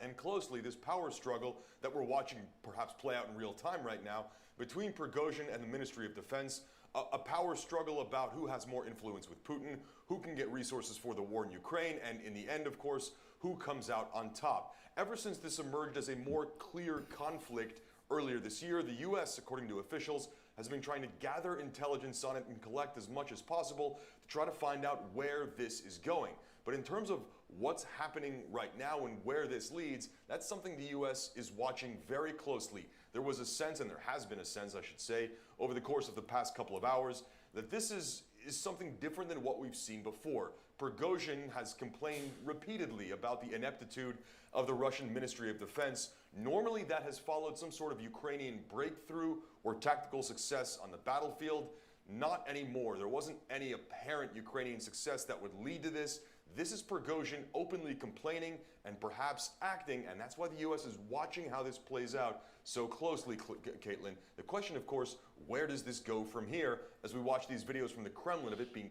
and closely this power struggle that we're watching perhaps play out in real time right now between Prigozhin and the Ministry of Defense. A power struggle about who has more influence with Putin, who can get resources for the war in Ukraine, and in the end, of course, who comes out on top. Ever since this emerged as a more clear conflict earlier this year, the U.S., according to officials, has been trying to gather intelligence on it and collect as much as possible to try to find out where this is going. But in terms of what's happening right now and where this leads, that's something the U.S. is watching very closely. There was a sense, and there has been a sense, I should say, over the course of the past couple of hours, that this is something different than what we've seen before. Prigozhin has complained repeatedly about the ineptitude of the Russian Ministry of Defense. Normally that has followed some sort of Ukrainian breakthrough or tactical success on the battlefield. Not anymore. There wasn't any apparent Ukrainian success that would lead to this. This is Prigozhin openly complaining and perhaps acting, and that's why the U.S. is watching how this plays out so closely, Caitlin. The question, of course, where does this go from here as we watch these videos from the Kremlin of it being...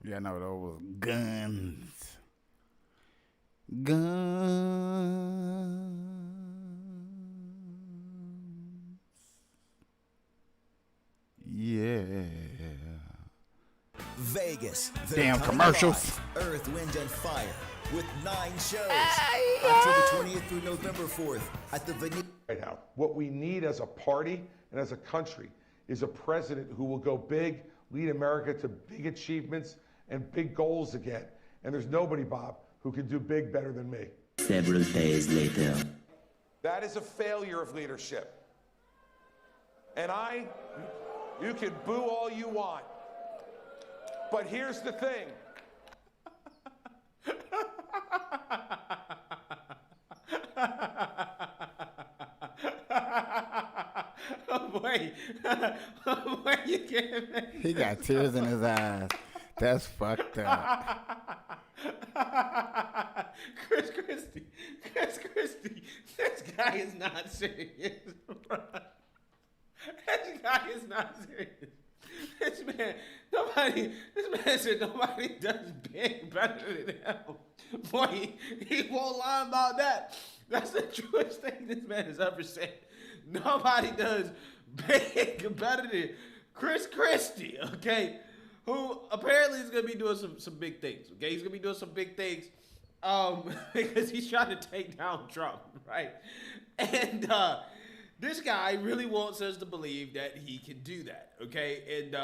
Yeah, no, those guns. Guns. Yeah. Vegas. Damn commercials. Earth, Wind, and Fire with 9 shows. October 20th through November 4th at the Venetian. Right now, what we need as a party and as a country is a president who will go big, lead America to big achievements and big goals again. And there's nobody, Bob, who can do big better than me. Several days later. That is a failure of leadership. And you can boo all you want. But here's the thing. Oh boy. Oh boy, you can't. He got tears in his eyes. That's fucked up. Chris Christie, this guy is not serious. This guy is not serious. This man said nobody does big better than him. Boy, he won't lie about that. That's the truest thing this man has ever said. Nobody does big competitor, Chris Christie, okay, who apparently is going to be doing some big things, okay? He's going to be doing some big things because he's trying to take down Trump, right? And this guy really wants us to believe that he can do that, okay? And,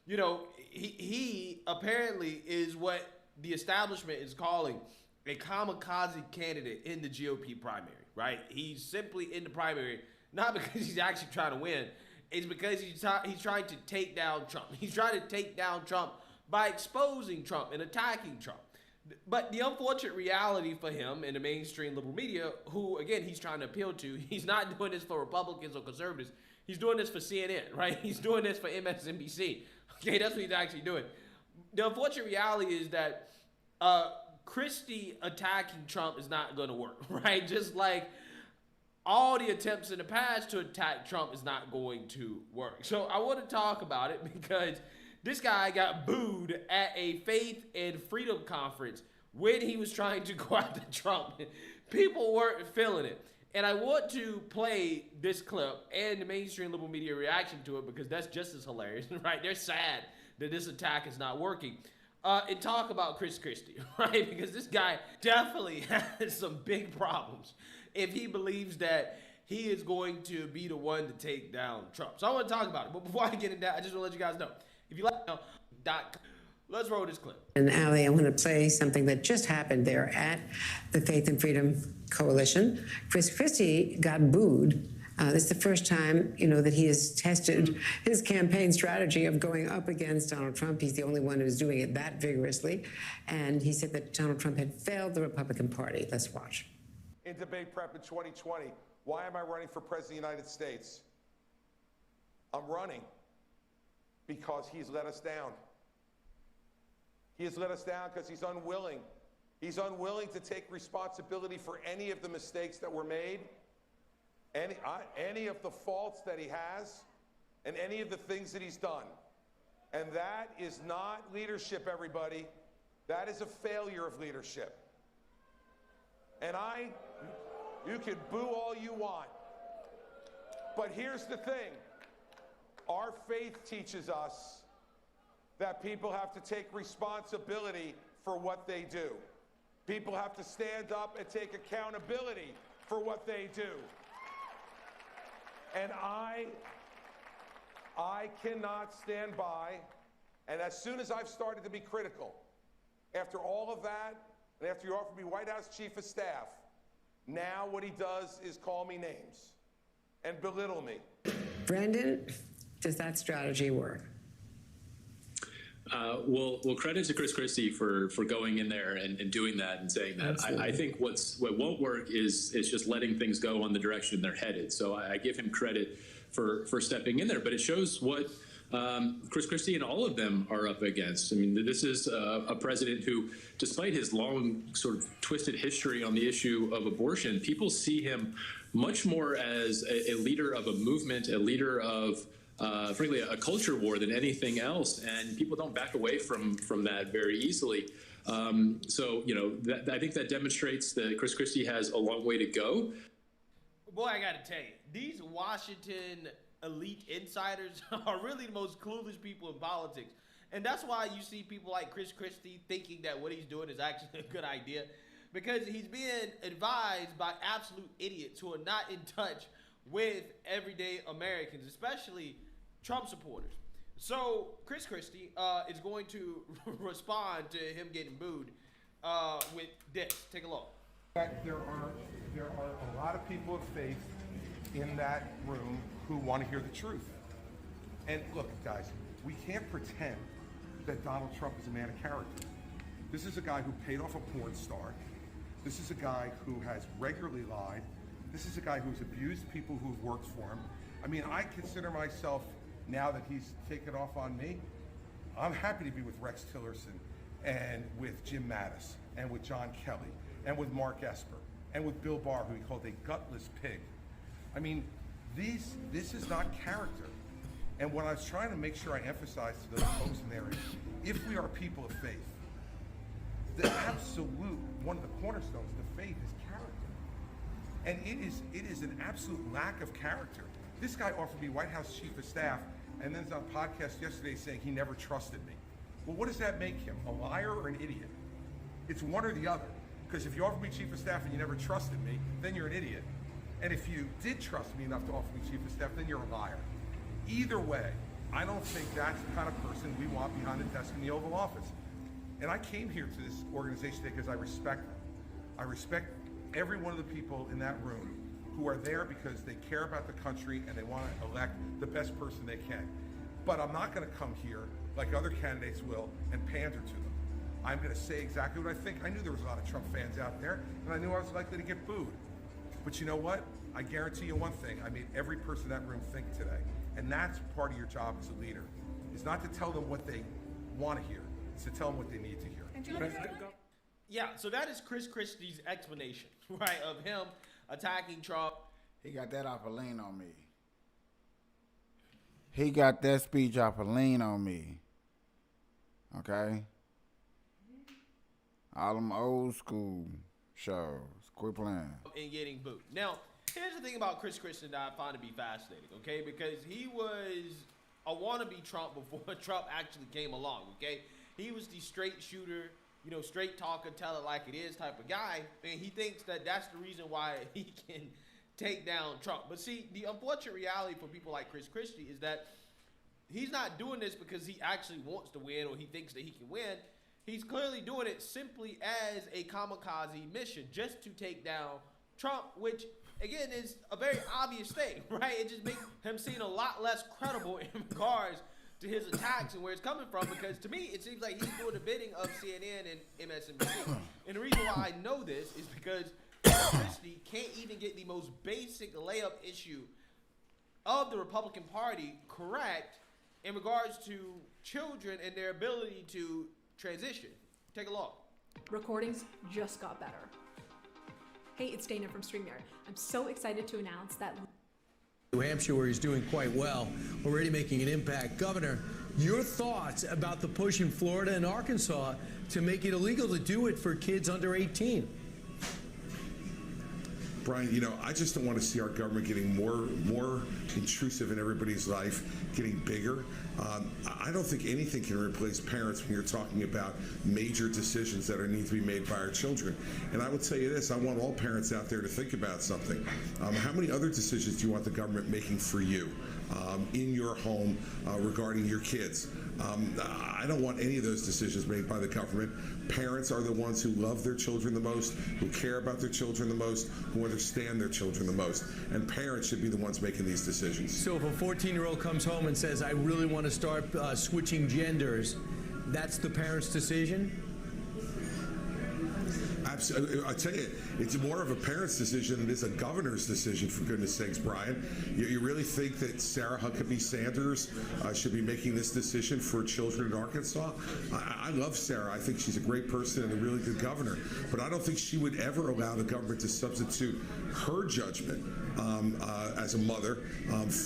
you know, he apparently is what the establishment is calling a kamikaze candidate in the GOP primary, right? He's simply in the primary, not because he's actually trying to win. It's because he's trying to take down Trump. He's trying to take down Trump by exposing Trump and attacking Trump. But the unfortunate reality for him and the mainstream liberal media, who, again, he's trying to appeal to, he's not doing this for Republicans or conservatives. He's doing this for CNN, right? He's doing this for MSNBC. Okay, that's what he's actually doing. The unfortunate reality is that Christie attacking Trump is not going to work, right? Just like all the attempts in the past to attack Trump is not going to work. So I want to talk about it because this guy got booed at a faith and freedom conference when he was trying to go after Trump. People weren't feeling it. And I want to play this clip and the mainstream liberal media reaction to it because that's just as hilarious, right? They're sad that this attack is not working. And talk about Chris Christie, right? Because this guy definitely has some big problems if he believes that he is going to be the one to take down Trump. So I want to talk about it. But before I get into that, I just want to let you guys know. If you like, let's roll this clip. And Ali, I want to play something that just happened there at the Faith and Freedom Coalition. Chris Christie got booed. This is the first time, that he has tested his campaign strategy of going up against Donald Trump. He's the only one who's doing it that vigorously. And he said that Donald Trump had failed the Republican Party. Let's watch. In debate prep in 2020, why am I running for President of the United States? I'm running because he's let us down. He has let us down because he's unwilling. He's unwilling to take responsibility for any of the mistakes that were made, any of the faults that he has, and any of the things that he's done. And that is not leadership, everybody. That is a failure of leadership. And you can boo all you want. But here's the thing. Our faith teaches us that people have to take responsibility for what they do. People have to stand up and take accountability for what they do. And I cannot stand by, and as soon as I've started to be critical, after all of that, and after you offered me White House Chief of Staff, now what he does is call me names and belittle me. Brandon, does that strategy work? Well, credit to Chris Christie for going in there and doing that and saying that. I think what won't work is just letting things go on the direction they're headed. So I give him credit for stepping in there, but it shows what Chris Christie and all of them are up against. I mean, this is a president who, despite his long sort of twisted history on the issue of abortion, people see him much more as a leader of a movement, a leader of frankly, a culture war than anything else, and people don't back away from that very easily. So, I think that demonstrates that Chris Christie has a long way to go. Boy, I got to tell you, these Washington elite insiders are really the most clueless people in politics. And that's why you see people like Chris Christie thinking that what he's doing is actually a good idea, because he's being advised by absolute idiots who are not in touch with everyday Americans, especially Trump supporters. So Chris Christie is going to respond to him getting booed with this. Take a look. There are a lot of people of faith in that room who want to hear the truth. And look, guys, we can't pretend that Donald Trump is a man of character. This is a guy who paid off a porn star. This is a guy who has regularly lied. This is a guy who's abused people who've worked for him. I mean, I consider myself, now that he's taken off on me, I'm happy to be with Rex Tillerson and with Jim Mattis and with John Kelly and with Mark Esper and with Bill Barr, who he called a gutless pig. I mean, this is not character. And what I was trying to make sure I emphasize to those folks in there is, if we are people of faith, the absolute, one of the cornerstones of faith is character. And it is an absolute lack of character This guy offered me White House Chief of Staff and then on a podcast yesterday saying he never trusted me. Well, what does that make him? A liar or an idiot? It's one or the other. Because if you offer me Chief of Staff and you never trusted me, then you're an idiot. And if you did trust me enough to offer me Chief of Staff, then you're a liar. Either way, I don't think that's the kind of person we want behind the desk in the Oval Office. And I came here to this organization today because I respect them. I respect every one of the people in that room who are there because they care about the country and they want to elect the best person they can. But I'm not going to come here like other candidates will and pander to them. I'm going to say exactly what I think. I knew there was a lot of Trump fans out there, and I knew I was likely to get booed. But you know what? I guarantee you one thing. I made every person in that room think today. And that's part of your job as a leader. It's not to tell them what they want to hear. It's to tell them what they need to hear. Yeah, so that is Chris Christie's explanation, right, of him attacking Trump. He got that off of Lean on Me. He got that speech off of Lean on Me. Okay? All them old school shows. Quit playing. And getting booed. Now, here's the thing about Chris Christie that I find to be fascinating, okay? Because he was a wannabe Trump before Trump actually came along, okay? He was the straight shooter, you know, straight talker, tell it like it is type of guy. And he thinks that that's the reason why he can take down Trump. But see, the unfortunate reality for people like Chris Christie is that he's not doing this because he actually wants to win or he thinks that he can win. He's clearly doing it simply as a kamikaze mission just to take down Trump, which, again, is a very obvious thing, right? It just makes him seem a lot less credible in regards to his attacks and where it's coming from, because to me, it seems like he's doing the bidding of CNN and MSNBC. And the reason why I know this is because Christie can't even get the most basic layup issue of the Republican Party correct in regards to children and their ability to transition. Take a look. Recordings just got better. Hey, it's Dana from StreamYard. I'm so excited to announce that New Hampshire, where he's doing quite well, already making an impact. Governor, your thoughts about the push in Florida and Arkansas to make it illegal to do it for kids under 18? Brian, you know, I just don't want to see our government getting more intrusive in everybody's life, getting bigger. I don't think anything can replace parents when you're talking about major decisions that need to be made by our children. And I will tell you this, I want all parents out there to think about something. How many other decisions do you want the government making for you in your home regarding your kids? I don't want any of those decisions made by the government. Parents are the ones who love their children the most, who care about their children the most, who understand their children the most. And parents should be the ones making these decisions. So if a 14-year-old comes home and says, I really want to start switching genders, that's the parent's decision? Absolutely. I tell you, it's more of a parent's decision than it is a governor's decision, for goodness sakes, Brian. You really think that Sarah Huckabee Sanders should be making this decision for children in Arkansas? I love Sarah. I think she's a great person and a really good governor. But I don't think she would ever allow the government to substitute her judgment as a mother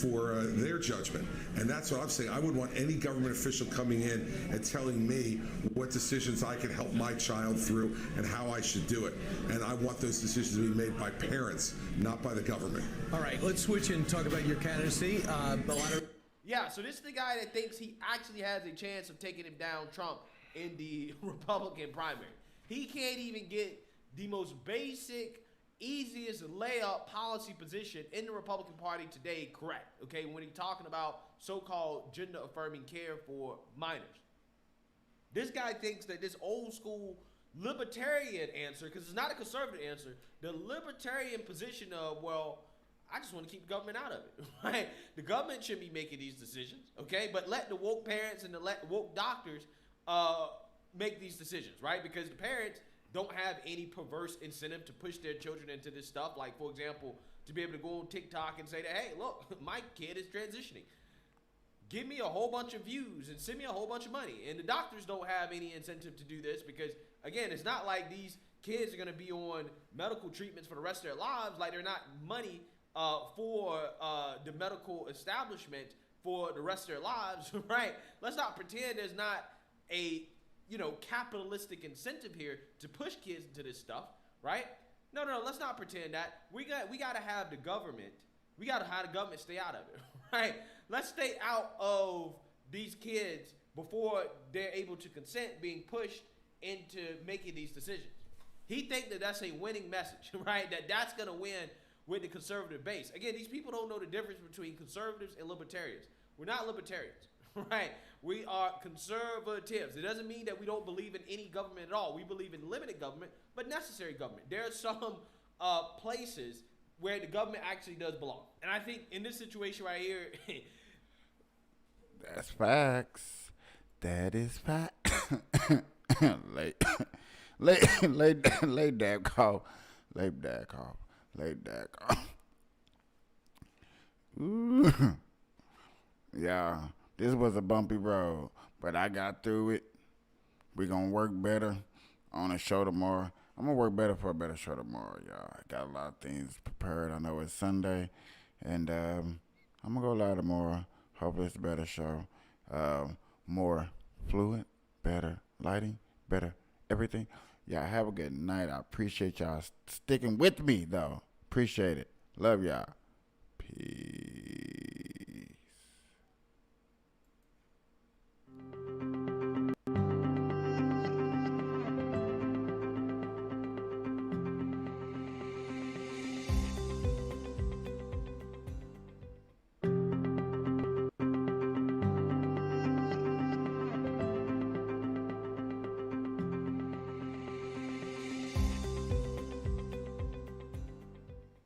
for their judgment. And that's what I'm saying. I wouldn't want any government official coming in and telling me what decisions I can help my child through and how I should do it. And I want those decisions to be made by parents, not by the government. All right, let's switch and talk about your candidacy. Yeah, so this is the guy that thinks he actually has a chance of taking him down Trump in the Republican primary. He can't even get the most basic, easiest layup policy position in the Republican Party today correct, okay, when he's talking about so-called gender-affirming care for minors. This guy thinks that this old school libertarian answer, because it's not a conservative answer, the libertarian position of, well, I just want to keep the government out of it, right? The government shouldn't be making these decisions, okay? But let the woke parents and the woke doctors make these decisions, right? Because the parents don't have any perverse incentive to push their children into this stuff. Like, for example, to be able to go on TikTok and say that, hey, look, my kid is transitioning. Give me a whole bunch of views and send me a whole bunch of money. And the doctors don't have any incentive to do this because, again, it's not like these kids are going to be on medical treatments for the rest of their lives. Like, they're not money for the medical establishment for the rest of their lives, right? Let's not pretend there's not a, capitalistic incentive here to push kids into this stuff, right? No, let's not pretend that. We got to have the government We got to have the government stay out of it, right? Let's stay out of these kids before they're able to consent being pushed into making these decisions. He think that that's a winning message, right? That's going to win with the conservative base. Again, these people don't know the difference between conservatives and libertarians. We're not libertarians, right? We are conservatives. It doesn't mean that we don't believe in any government at all. We believe in limited government, but necessary government. There are some places where the government actually does belong. And I think in this situation right here, that's facts. That is fact. lay dab cough. Ooh. Yeah, this was a bumpy road, but I got through it. We gonna work better on a show tomorrow. I'm gonna work better for a better show tomorrow, y'all. I got a lot of things prepared. I know it's Sunday, and I'm gonna go live tomorrow. Hopefully it's a better show. More fluent, better lighting, better everything. Y'all have a good night. I appreciate y'all sticking with me, though. Appreciate it. Love y'all. Peace.